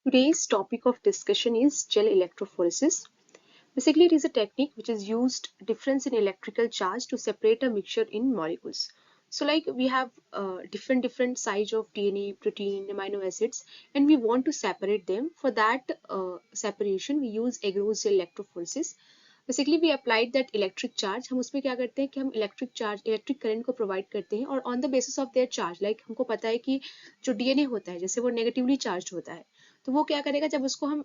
Today's topic of discussion is gel electrophoresis. Basically, it is a technique which is used difference in electrical charge to separate a mixture in molecules. So, like we have different size of DNA, protein, amino acids, and we want to separate them. For that separation, we use Agarose gel electrophoresis. Basically we applied that electric charge हम उसमें क्या करते हैं कि हम electric current को provide करते हैं और on the basis of their charge like हमको पता है कि जो डीएनए होता है जैसे वो नेगेटिवली चार्ज होता है तो वो क्या करेगा जब उसको हम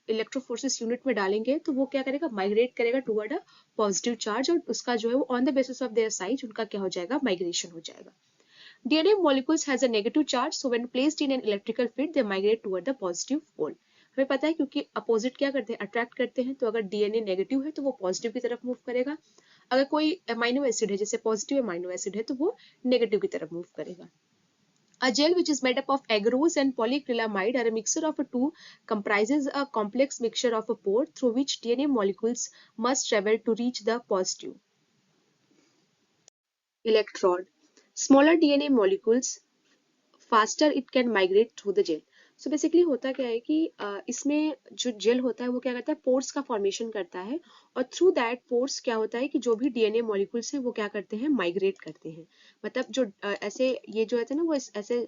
इलेक्ट्रोफोर्सिस यूनिट में डालेंगे तो वो क्या करेगा माइग्रेट करेगा टुवर्ड अ पॉजिटिव चार्ज और उसका जो है वो on the basis of their size उनका क्या हो जाएगा माइग्रेशन हो जाएगा. DNA molecules has a negative charge, so when placed in an electrical field, they migrate toward the positive pole. हमें पता है क्योंकि अपोजिट क्या करते हैं अट्रैक्ट करते हैं तो अगर डीएनए नेगेटिव है तो वो पॉजिटिव की तरफ मूव करेगा. अगर कोई अमाइनो एसिड है जैसे पॉजिटिव अमाइनो एसिड है तो वो नेगेटिव की तरफ मूव करेगा. A gel which is made up of agarose and polyacrylamide or a mixture of the two comprises a complex mixture of a pore through which DNA molecules must travel to reach the positive electrode. Smaller DNA molecules faster it can migrate through the gel. So basically होता क्या है कि इसमें जो jail होता है वो क्या करता है पोर्स का फॉर्मेशन करता है और थ्रू दैट पोर्स क्या होता है कि जो भी डीएनए मॉलिक्यूल्स हैं वो क्या करते हैं माइग्रेट करते हैं. मतलब जो ऐसे ये जो है ना वो ऐसे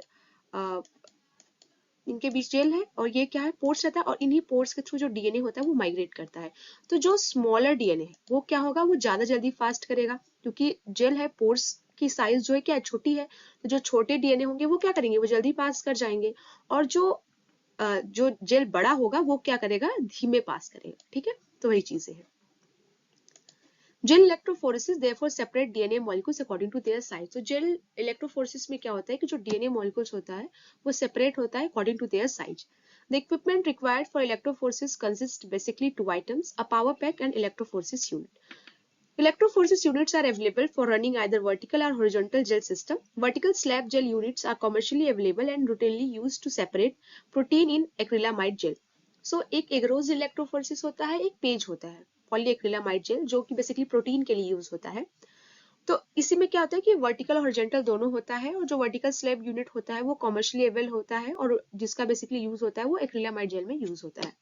इनके बीच जेल है और ये क्या है पोर्स रहता है और इन्हीं पोर्स के थ्रू जो डीएनए होता है वो माइग्रेट करता है. तो जो स्मॉलर डीएनए है वो क्या होगा वो ज्यादा जल्दी फास्ट करेगा क्योंकि जेल है पोर्स की साइज जो है क्या छोटी है तो जो छोटे डीएनए होंगे वो क्या करेंगे वो जल्दी पास कर जाएंगे और जो जेल बड़ा होगा वो क्या करेगा धीमे पास करेगा. ठीक है तो वही चीजें हैं. Gel electrophoresis therefore separate DNA molecules according to their size. तो जेल इलेक्ट्रोफोरेसिस में क्या होता है कि जो DNA molecules होता है वो सेपरेट होता है according to their size. The equipment required for electrophoresis consists basically two items, a power pack and electrophoresis unit. Electrophoresis units are available for running either vertical or horizontal gel system. Vertical slab gel units are commercially available and routinely used to separate protein in acrylamide gel. So एक एग्रोज electrophoresis होता है एक page होता है polyacrylamide gel जो कि basically protein के लिए यूज होता है. तो इसी में क्या होता है कि वर्टिकल और हॉरिजॉन्टल दोनों होता है और जो वर्टिकल स्लैब यूनिट होता है वो कमर्शियली अवेलेबल होता है और जिसका बेसिकली यूज होता है वो एक्रिलामाइड जेल में यूज होता है.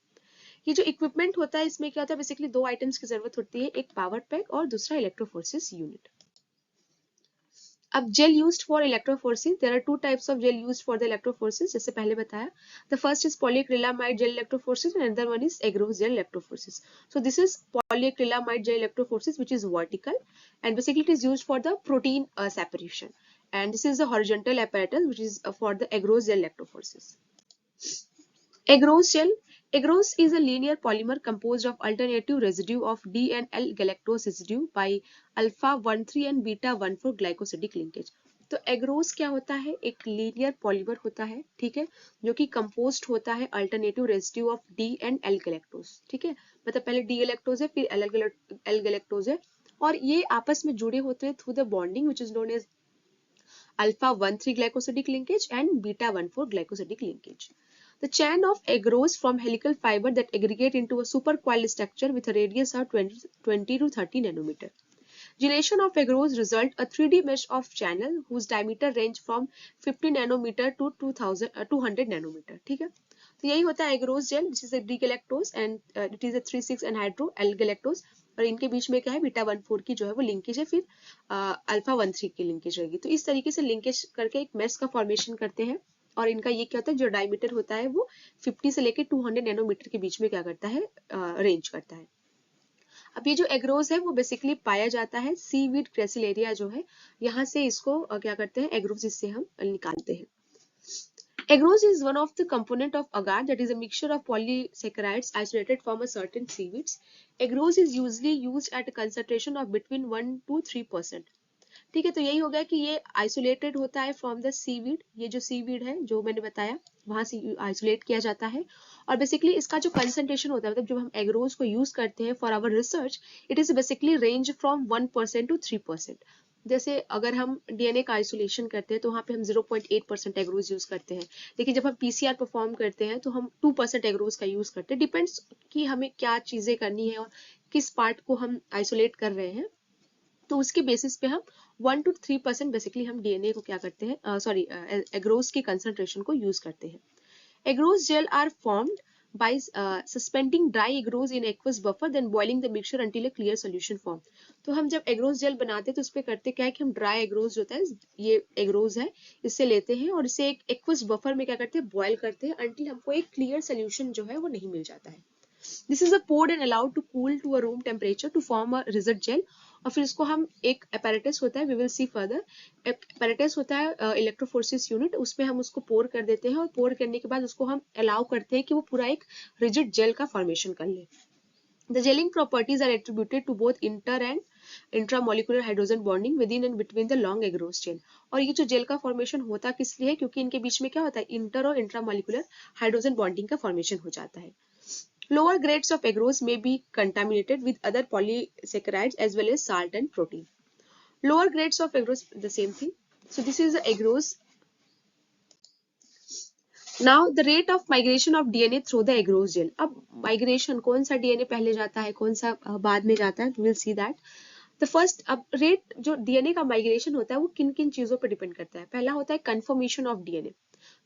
ये जो इक्विपमेंट होता है इसमें क्या होता है बेसिकली दो आइटम्स की जरूरत होती है एक पावर पैक और दूसरा इलेक्ट्रोफोरेसिस यूनिट. अब gel used for electrophoresis there are two types of gel used for the electrophoresis जैसे पहले बताया. The first is polyacrylamide gel electrophoresis and another one is agarose gel electrophoresis. So this is polyacrylamide gel electrophoresis which is vertical and basically it is used for the protein separation and this is the horizontal apparatus which is for the agarose gel electrophoresis. Agarose gel. Agarose is a linear polymer composed of alternative residue of D and L galactose residue by alpha 1,3 and beta 1,4 glycosidic linkage. तो agarose क्या होता है एक linear polymer होता है ठीक है जो कि कंपोज्ड होता है alternative residue of D and L galactose. ठीक है मतलब पहले डी गैलेक्टोज है फिर एल गैलेक्टोज है और ये आपस में जुड़े होते हैं through the bonding which is known as alpha 1,3 glycosidic linkage and beta 1,4 glycosidic linkage. The chain of agarose from helical fiber that aggregate into a supercoiled structure with a radius of 20 to 30 nanometer. Gelation of agarose result a 3D mesh of channel whose diameter range from 50 nanometer to 200 nanometer. ठीक है तो यही होता है agarose gel this is D galactose and it is 3,6 anhydro L galactose और इनके बीच में क्या है बीटा 1,4 की जो है वो लिंकेज है फिर अल्फा 1,3 की लिंकेज रहेगी. तो इस तरीके से लिंकेज करके एक मेश का फॉर्मेशन करते हैं और इनका ये क्या होता है जो डायमीटर होता है वो 50 से लेकर 200 नैनोमीटर के बीच में क्या करता है रेंज करता है. अब ये जो एग्रोज है वो बेसिकली पाया जाता है सीवीड क्रेसिलेरिया जो है यहाँ से इसको क्या करते हैं एग्रोज इससे हम निकालते हैं. Agarose is one of the component of agar that is a mixture of polysaccharides isolated from a certain seaweeds. Agarose is usually used at a concentration of between 1 to 3%. ठीक है तो यही हो गया कि ये आइसोलेटेड होता है फ्रॉम द सीवीड. ये जो सीवीड है जो मैंने बताया वहां से आइसोलेट किया जाता है और बेसिकली इसका जो कंसंट्रेशन होता है मतलब जब हम एग्रोज को यूज करते हैं for our research it is basically range from 1% to 3%. जैसे अगर हम डीएनए का आइसोलेशन करते हैं तो वहाँ पे हम 0.8% एग्रोज यूज करते हैं लेकिन जब हम पीसीआर परफॉर्म करते हैं तो हम 2% एग्रोज का यूज करते हैं. डिपेंड्स कि हमें क्या चीजें करनी है और किस पार्ट को हम आइसोलेट कर रहे हैं तो उसके बेसिस पे हम 1 to 3% बेसिकली हम डीएनए को क्या करते हैं एग्रोज की कंसंट्रेशन को यूज करते हैं. Agarose gel are formed by suspending dry agarose in aqueous buffer then boiling the mixture until a clear solution form. तो हम जब एग्रोस जेल बनाते हैं तो उसपे करते क्या है कि हम ड्राई एग्रोस जो होता है, ये एग्रोस है, इससे लेते हैं और इसे एक एक्वस बफर में क्या करते हैं, बॉयल करते हैं अंटिल हमको एक क्लियर सोल्यूशन जो है वो नहीं मिल जाता है. This is poured and allowed to cool to a room temperature to form a resid gel. और फिर इसको हम एक apparatus होता है, we will see further, एक apparatus होता है electrophoresis unit, उसमें हम उसको pour कर देते हैं और pour करने के बाद उसको हम allow करते हैं कि वो पूरा एक rigid gel का formation कर ले. The gelling properties are attributed to both inter and intramolecular hydrogen bonding within and between the long agarose chain. और ये जो जेल का फॉर्मेशन होता किस लिए है, क्योंकि इनके बीच में क्या होता है, इंटर और इंट्रामोलिकुलर हाइड्रोजन बॉन्डिंग का फॉर्मेशन हो जाता है. Lower grades of agarose may be contaminated with other polysaccharides as well as salt and protein. Lower grades of agarose, the same thing. So this is the agarose. Now the rate of migration of DNA through the agarose gel. अब migration कौन सा DNA पहले जाता है, कौन सा बाद में जाता है, we will see that. The first, अब रेट जो DNA का माइग्रेशन होता है वो किन किन चीजों पर डिपेंड करता है. पहला होता है confirmation of DNA.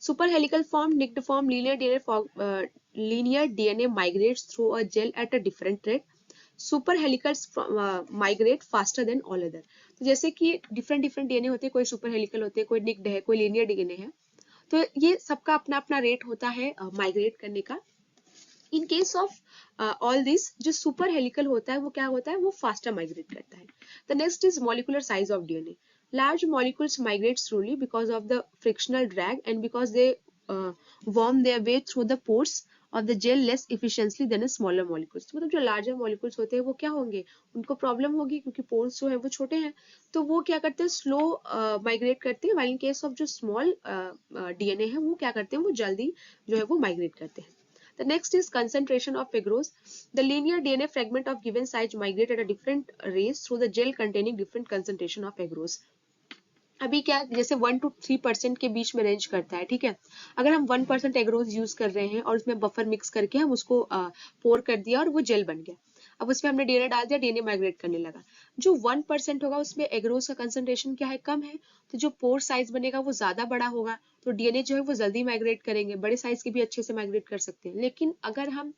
Super helical form, nicked form, linear DNA migrates through a gel at a different rate. Super helicals migrate faster than all other. तो जैसे कि different different DNA होते हैं, कोई super helical होते हैं, कोई nicked है, कोई linear DNA है, तो ये सबका अपना अपना रेट होता है माइग्रेट करने का. In case of all this, जो सुपर हेलिकल होता है वो क्या होता है, वो फास्टर माइग्रेट करता है. The next is molecular size of DNA. Large molecules migrate slowly because of the frictional drag and because they worm their way through the pores of the gel less efficiently than a smaller molecules. मतलब जो larger molecules होते हैं वो क्या होंगे, उनको problem होगी क्योंकि pores जो है वो छोटे हैं, तो वो क्या करते हैं, स्लो माइग्रेट करते हैं. while in case of जो small DNA है वो क्या करते हैं, वो जल्दी जो है वो माइग्रेट करते हैं. The next is concentration of agarose. The linear DNA fragment of given size migrate at a different rates through the gel containing different concentration of agarose. अभी क्या, जैसे 1 to 3% के बीच में रेंज करता है, ठीक है. अगर हम 1% एग्रोज यूज कर रहे हैं और उसमें बफर मिक्स करके हम उसको पोर कर दिया और वो जेल बन गया. अब उसमें हमने डीएनए डाल दिया, डीएनए माइग्रेट करने लगा. जो 1% होगा उसमें एग्रोज का कंसंट्रेशन क्या है, कम है, तो जो पोर साइज बनेगा वो ज्यादा बड़ा होगा, तो डीएनए जो है वो जल्दी माइग्रेट करेंगे. बड़े साइज के भी अच्छे से माइग्रेट कर सकते हैं. लेकिन अगर हम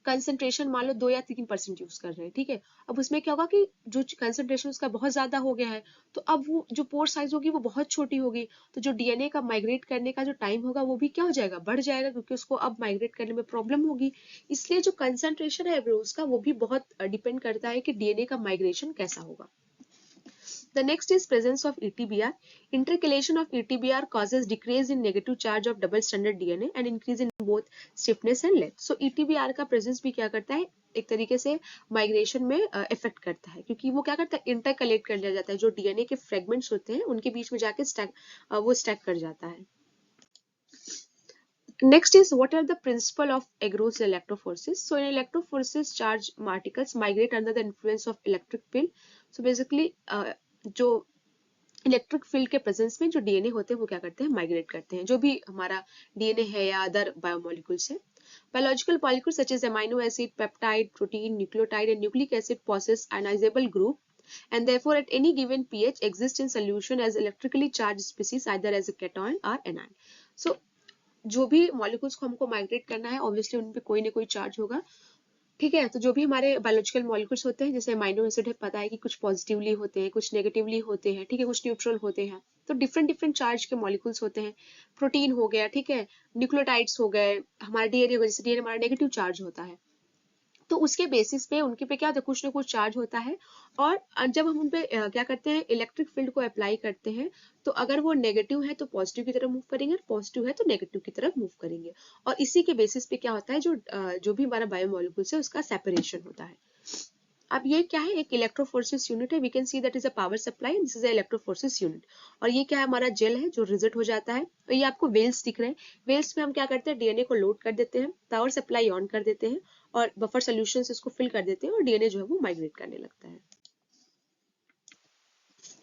कंसंट्रेशन मान लो 2 या 3% यूज कर रहे हैं, ठीक है, अब उसमें क्या होगा कि जो कंसंट्रेशन उसका बहुत ज्यादा हो गया है, तो अब वो जो पोर साइज होगी वो बहुत छोटी होगी, तो जो डीएनए का माइग्रेट करने का जो टाइम होगा वो भी क्या हो जाएगा, बढ़ जाएगा, क्योंकि उसको अब माइग्रेट करने में प्रॉब्लम होगी. इसलिए जो कंसंट्रेशन है उसका वो भी बहुत डिपेंड करता है कि डीएनए का माइग्रेशन कैसा होगा. The next is presence of ETBR. Intercalation of ETBR causes decrease in negative charge of double stranded DNA and increase in both stiffness and length. So ETBR का presence भी क्या करता है, एक तरीके से माइग्रेशन में इफेक्ट करता है, क्योंकि वो क्या करता है, इंटरकलेक्ट कर लिया जाता है, जो डीएनए के फ्रेगमेंट्स होते हैं उनके बीच में जाके वो स्टैक कर जाता है. Next is, what are the principle of agarose electrophoresis? So in electrophoresis, charge particles migrate under the influence of electric field. So basically जो इलेक्ट्रिक फील्ड के प्रेजेंस में जो डीएनए होते हैं वो क्या करते हैं, माइग्रेट करते हैं, जो भी हमारा डीएनए है या अदर बायोमोलिक्यूल्स है. Biological molecules such as amino acid, peptide, protein, nucleotide and nucleic acid possess ionizable group and therefore at any given pH exist in solution as electrically charged species either as a cation or anion. So जो भी molecules को हमको migrate करना है obviously उन पे कोई ना कोई चार्ज होगा, ठीक है. तो जो भी हमारे बायोलॉजिकल मॉलिक्यूल्स होते हैं, जैसे अमाइनो एसिड है, पता है कि कुछ पॉजिटिवली होते हैं, कुछ नेगेटिवली होते हैं, ठीक है, कुछ न्यूट्रल होते हैं, तो डिफरेंट डिफरेंट चार्ज के मॉलिक्यूल्स होते हैं. प्रोटीन हो गया, ठीक है, न्यूक्लियोटाइड्स हो गए, हमारा डीएनए हो गया, जैसे डीएनए हमारा नेगेटिव चार्ज होता है, तो उसके बेसिस पे उनके पे क्या होता है, कुछ ना कुछ चार्ज होता है. और जब हम उन पे क्या करते हैं, इलेक्ट्रिक फील्ड को अप्लाई करते हैं, तो अगर वो नेगेटिव है तो पॉजिटिव की तरफ मूव करेंगे, और पॉजिटिव है तो नेगेटिव की तरफ मूव करेंगे. और इसी के बेसिस पे क्या होता है, जो भी हमारा बायोमोलिक्यूल्स है उसका सेपरेशन होता है. अब ये क्या है, एक इलेक्ट्रोफोर्सिस यूनिट है. We can see that is a power supply, this is a electrophoresis unit. और ये क्या है, हमारा जेल है जो रिजिड हो जाता है. और ये आपको वेल्स दिख रहे हैं. वेल्स में हम क्या करते हैं, डीएनए को लोड कर देते हैं, पावर सप्लाई ऑन कर देते हैं और बफर सोल्यूशन से इसको फिल कर देते हैं और डीएनए जो है वो माइग्रेट करने लगता है.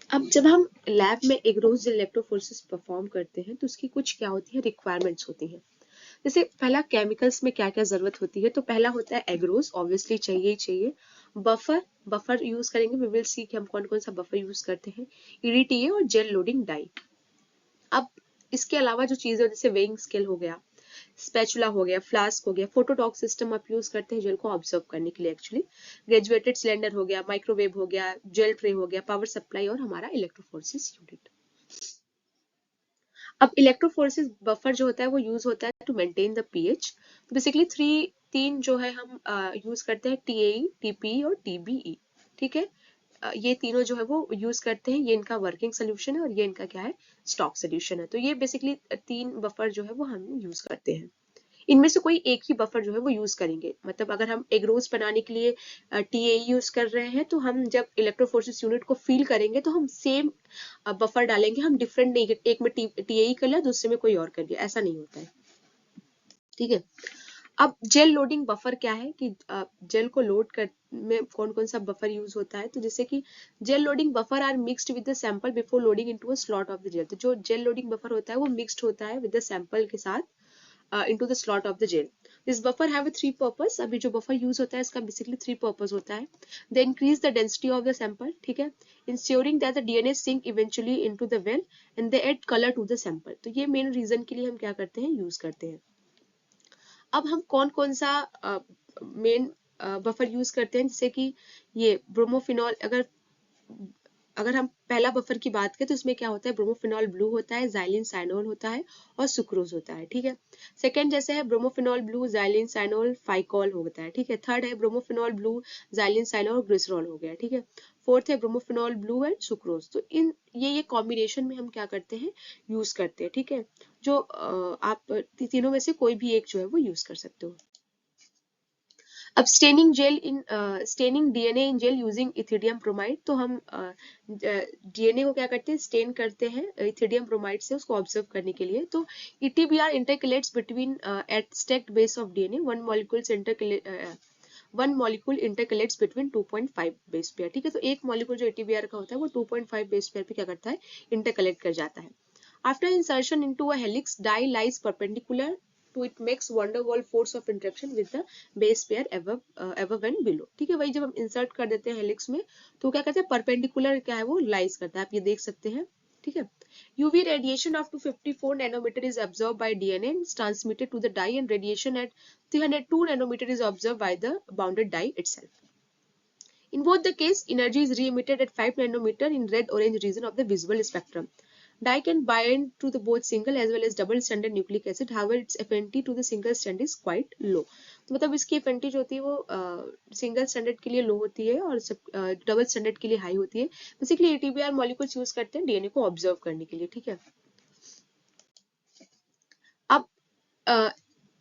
अब जब हम लैब में एग्रोज इलेक्ट्रोफोर्सिस परफॉर्म करते हैं तो उसकी कुछ क्या होती है, रिक्वायरमेंट्स होती हैं. जैसे पहला केमिकल्स में क्या क्या जरूरत होती है, तो पहला होता है एग्रोज, ऑब्वियसली चाहिए ही चाहिए. बफर यूज करेंगे, वी विल सी कि हम कौन कौन सा बफर यूज करते हैं. ईडीटीए और जेल लोडिंग डाई. अब इसके अलावा जो चीजें, जैसे वेइंग स्केल हो गया, स्पैचुला हो गया, फ्लास्क हो गया, फोटोटॉक सिस्टम आप यूज करते हैं जेल को ऑब्जर्व करने के लिए एक्चुअली, ग्रेजुएटेड सिलेंडर हो गया, माइक्रोवेव हो गया, जेल ट्रे हो गया, पावर सप्लाई और हमारा इलेक्ट्रोफोरेसिस यूनिट। अब इलेक्ट्रोफोरेसिस बफर जो होता है वो यूज होता है टू मेंटेन द पीएच। तो बेसिकली तीन जो है हम यूज करते हैं, टीएई, टीपीई और टीबीई, ठीक है। ये तीनों जो है वो यूज करते हैं, ये इनका वर्किंग सोल्यूशन है और ये इनका क्या है, स्टॉक सोल्यूशन है। तो ये बेसिकली तीन बफर जो है वो हम यूज करते हैं। इनमें से कोई एक ही बफर जो है वो यूज करेंगे, मतलब अगर हम एग रोज बनाने के लिए टीए यूज कर रहे हैं तो हम जब इलेक्ट्रोफोरेसिस यूनिट को फील करेंगे तो हम सेम बफर डालेंगे, हम डिफरेंट नहीं, एक में टीए कर लिया दूसरे में कोई और कर दिया, ऐसा नहीं होता है, ठीक है। अब जेल लोडिंग बफर क्या है कि जेल को लोड कर में कौन कौन सा बफर यूज होता है, तो जैसे कि gel loading buffer are mixed with the sample before loading into a slot of the gel. तो जो जेल लोडिंग बफर होता है वो मिक्स्ड होता है विद द सैंपल के साथ into the slot of the gel. This buffer have a three purpose. अभी जो buffer use होता है इसका basically three purpose होता है. They increase the density of the sample, ठीक है, ensuring that the DNA sink eventually into the well and they add color to the sample. तो ये main reason के लिए हम क्या करते हैं, use करते हैं। अब हम कौन कौन सा मेन बफर यूज करते हैं, जैसे कि ये ब्रोमोफिनॉल, अगर हम पहला बफर की बात करें तो इसमें क्या होता है, ब्रोमोफिनॉल ब्लू होता है, जाइलिन साइनोल होता है और सुक्रोज होता है, ठीक है। सेकंड जैसे है ब्रोमोफिनॉल ब्लू, जाइलिन साइनोल, फाइकॉल होता है, ठीक है। थर्ड है ब्रोमोफिनॉल ब्लू, जाइलिन साइनोल, ग्लिसरॉल हो गया, ठीक है। फोर्थ है ब्रोमोफिनॉल ब्लू एंड सुक्रोज। तो इन ये कॉम्बिनेशन में हम क्या करते हैं, यूज करते हैं, ठीक है। जो आप तीनों में से कोई भी एक जो है वो यूज कर सकते हो। अब staining DNA in gel using ethidium bromide, तो हम डीएनए को क्या करते हैं, स्टेन करते हैं इथिडियम ब्रोमाइड से उसको ऑब्जर्व करने के लिए। तो ETBR intercalates between eight stacked base of DNA, one molecule intercalates between 2.5 base pair, ठीक है। तो एक मॉलिक्यूल जो एटीबीआर का होता है वो 2.5 बेस पेयर पे क्या करता है, इंटरकलेक्ट कर जाता है। After insertion into a helix, dye lies perpendicular to it, makes van der Waals force of interaction with the base pair above and below, ठीक है। वही जब हम इंसर्ट कर देते हैं हेलिक्स में तो क्या कहते हैं, परपेंडिकुलर क्या है वो लाइज करता है, आप ये देख सकते हैं, ठीक है। UV radiation up to 54 nanometer is absorbed by DNA and is transmitted to the dye, and radiation at 302 nanometer is observed by the bounded dye itself. In both the case, energy is re-emitted at 5 nanometer in red-orange region of the visible spectrum. Dye can bind to the both single as well as double stranded nucleic acid. However, its affinity to the single strand is quite low. तो मतलब इसकी affinity जो होती है वो single standard के लिए लो होती है और डबल स्टैंडर्ड के लिए हाई होती है। बेसिकली एटीबीआर मॉलिक्यूल्स यूज करते हैं डीएनए को ऑब्जर्व करने के लिए, ठीक है। अब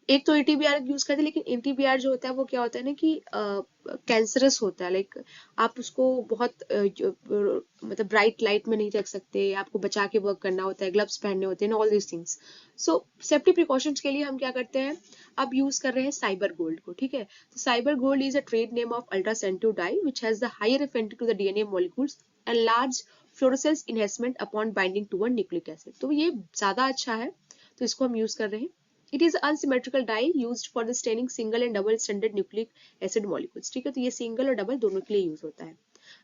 एक तो एटीबीआर यूज करते हैं, लेकिन एटीबीआर जो होता है वो क्या होता है ना कि कैंसरस होता है, लाइक आप उसको बहुत मतलब ब्राइट लाइट में नहीं रख सकते, आपको बचा के वर्क करना होता है, ग्लव्स पहनने होते हैं, all this things. So safety precautions के लिए हम क्या करते हैं, अब यूज कर रहे हैं साइबर गोल्ड को, ठीक है। तो SYBR Gold is a trade name of ultra sensitive dye which has the higher affinity to the DNA molecules and large fluorescence enhancement upon binding to one nucleic acid. तो ये ज्यादा अच्छा है, तो इसको हम यूज कर रहे हैं। It is unsymmetrical dye used for the staining single and double stranded nucleic acid molecules, ठीक है। तो ये सिंगल और डबल दोनों के लिए यूज होता है।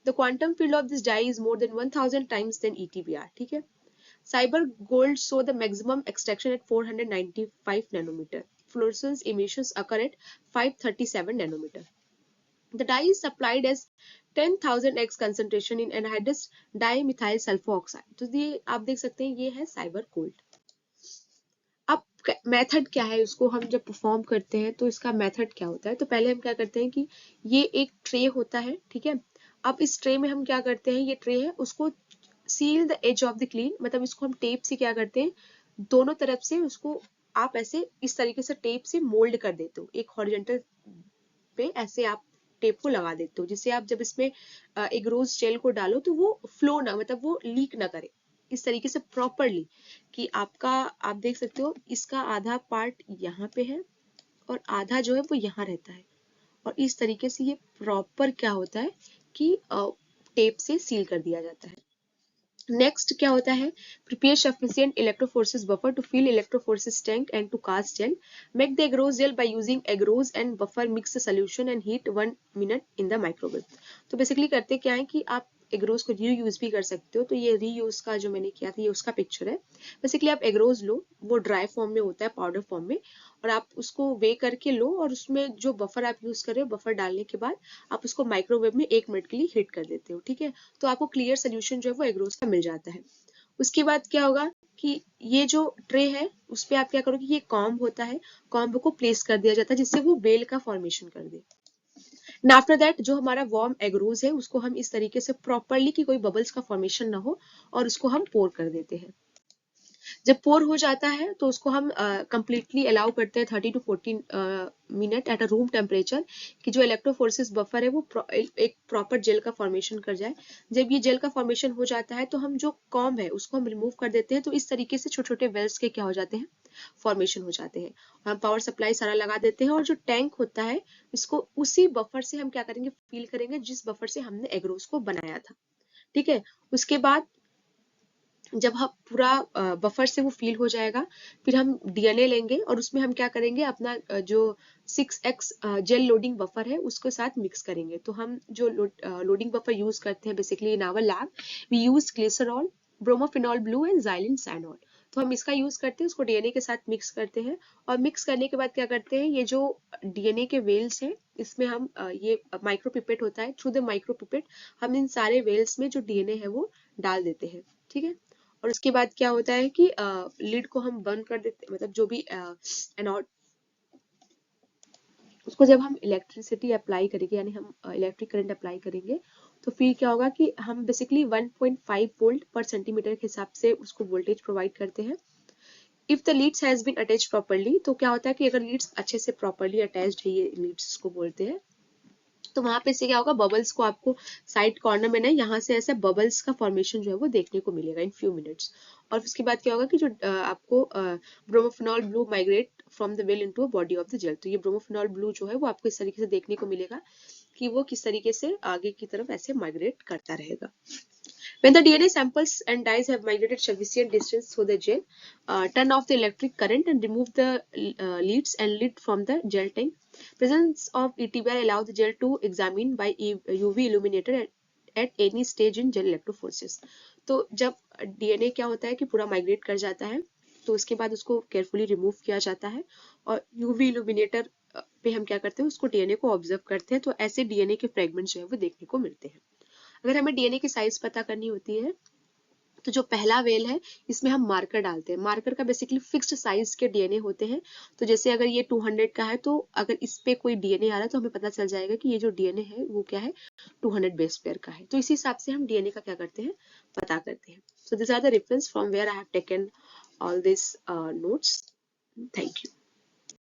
The quantum field of this dye is more than 1000 times than ETBR, ठीक है। Cyber gold show the maximum extraction at 495 nanometer. Fluorescence emissions occur at 537 nanometer. The dye is supplied as 10,000x concentration in anhydrous dimethyl sulfoxide. तो ये आप देख सकते हैं, ये है साइबर गोल्ड। अब मेथड क्या है, उसको हम जब परफॉर्म करते हैं तो इसका मेथड क्या होता है, तो पहले हम क्या करते हैं कि ये एक ट्रे होता है, ठीक है। अब इस ट्रे में हम क्या करते हैं, ये ट्रे है उसको seal the edge of the clean, मतलब इसको हम टेप से क्या करते हैं, दोनों तरफ से उसको आप ऐसे इस तरीके से टेप से मोल्ड कर देते हो, एक हॉरिजॉन्टल पे ऐसे आप टेप को लगा देते हो, जिससे आप जब इसमें एक रोज जेल को डालो तो वो फ्लो ना, मतलब वो लीक ना करे, इस तरीके से प्रॉपरली कि आपका, आप देख सकते हो इसका आधा पार्ट यहाँ पे है और आधा जो है वो यहाँ रहता है, और इस तरीके से ये प्रॉपर क्या होता है कि टेप से सील कर दिया जाता है। नेक्स्ट क्या होता है, prepare sufficient electrophoresis buffer to fill electrophoresis tank and to cast gel, make the agarose gel by using agarose and buffer mix solution and heat 1 minute in the microwave. तो basically करते क्या है कि आप agarose को reuse भी कर सकते हो। तो ये रीयूज का जो मैंने किया था ये उसका पिक्चर है। बेसिकली आप एगरोज लो, वो ड्राई फॉर्म में होता है, पाउडर फॉर्म में, और आप उसको वे करके लो और उसमें जो बफर आप यूज कर रहे हो, बफर डालने के बाद आप उसको माइक्रोवेव में 1 मिनट के लिए हीट कर देते हो, ठीक है। तो आपको क्लियर सोल्यूशन जो है वो एगरोज का मिल जाता है। उसके बाद क्या होगा कि ये जो ट्रे है उस पे आप क्या करोगे, ये कॉम्ब होता है, कॉम्ब को प्लेस कर दिया जाता है जिससे वो बेल का फॉर्मेशन कर दे। एंड आफ्टर दैट जो हमारा वार्म एगरोज है उसको हम इस तरीके से प्रॉपरली कि कोई बबल्स का फॉर्मेशन ना हो, और उसको हम पोर कर देते हैं। जब पोर हो जाता है तो उसको हम कंप्लीटली अलाउ करते हैं 30 to 14 minute at a room temperature, कि जो इलेक्ट्रोफोरेसिस बफर है वो एक प्रॉपर जेल का फॉर्मेशन कर जाए। जब ये जेल का फॉर्मेशन हो जाता है तो हम जो कॉम्ब है उसको हम रिमूव कर देते हैं। तो इस तरीके से छोटे छोटे वेल्स के क्या हो जाते हैं, फॉर्मेशन हो जाते हैं। और हम पावर सप्लाई सारा लगा देते हैं, और जो टैंक होता है इसको उसी बफर से हम क्या करेंगे, फिल करेंगे जिस बफर से हमने एगरोज को बनाया था, ठीक है। उसके बाद जब हम पूरा बफर से वो फील हो जाएगा, फिर हम डीएनए लेंगे और उसमें हम क्या करेंगे, अपना जो 6x जेल लोडिंग बफर है उसके साथ मिक्स करेंगे। तो हम जो लोडिंग बफर यूज करते हैं basically in our lab, we use glycerol, bromophenol blue and xylene cyanol. तो हम इसका यूज करते हैं, उसको डीएनए के साथ मिक्स करते हैं, और मिक्स करने के बाद क्या करते हैं, ये जो डीएनए के वेल्स हैं इसमें हम ये माइक्रोपिपेट होता है, थ्रू द माइक्रोपिपेट हम इन सारे वेल्स में जो डीएनए है वो डाल देते हैं, ठीक है। और उसके बाद क्या होता है कि लिड को हम बंद कर देते, मतलब जो भी एनोड, उसको जब हम इलेक्ट्रिसिटी अप्लाई करेंगे, यानी हम इलेक्ट्रिक करंट अप्लाई करेंगे, तो फिर क्या होगा कि हम बेसिकली 1.5 वोल्ट पर सेंटीमीटर के हिसाब से उसको वोल्टेज प्रोवाइड करते हैं। If the leads has been attached properly, तो क्या होता है कि अगर लीड्स अच्छे से प्रॉपर्ली अटैच्ड है, ये लीड्स को बोलते हैं, तो वहां पे से क्या होगा, बबल्स को आपको साइड कॉर्नर में ना यहाँ से ऐसे बबल्स का फॉर्मेशन जो है वो देखने को मिलेगा इन फ्यू मिनट्स। और उसके बाद क्या होगा कि जो आपको bromophenol blue migrate from the well into body of the gel, तो ये ब्रोमोफिनॉल ब्लू जो है वो आपको इस तरीके से देखने को मिलेगा कि वो किस तरीके से आगे की तरफ ऐसे माइग्रेट करता रहेगा। When the DNA samples and dyes have migrated sufficient distance through the gel, turn off the electric current and remove the leads and lid from the gel tank. Presence of ETBR allow the gel to examine by UV illuminator at any stage in gel electrophoresis. तो जब DNA क्या होता है कि पूरा migrate कर जाता है, तो उसके बाद उसको केयरफुली रिमूव किया जाता है, और यूवी इल्यूमिनेटर पे हम क्या करते हैं, उसको डीएनए को ऑब्जर्व करते हैं। तो ऐसे डीएनए के फ्रेगमेंट्स जो है वो देखने को मिलते हैं। अगर हमें डीएनए की साइज पता करनी होती है, तो जो पहला वेल है इसमें हम मार्कर डालते हैं। मार्कर का बेसिकली फिक्स्ड साइज के डीएनए होते हैं। तो जैसे अगर ये 200 का है, तो अगर इस पे कोई डीएनए आ रहा है तो हमें पता चल जाएगा कि ये जो डीएनए है वो क्या है, 200 बेस पेयर का है। तो इसी हिसाब से हम डीएनए का क्या करते हैं, पता करते हैं। So this are the reference from where I have taken all this notes. Thank you.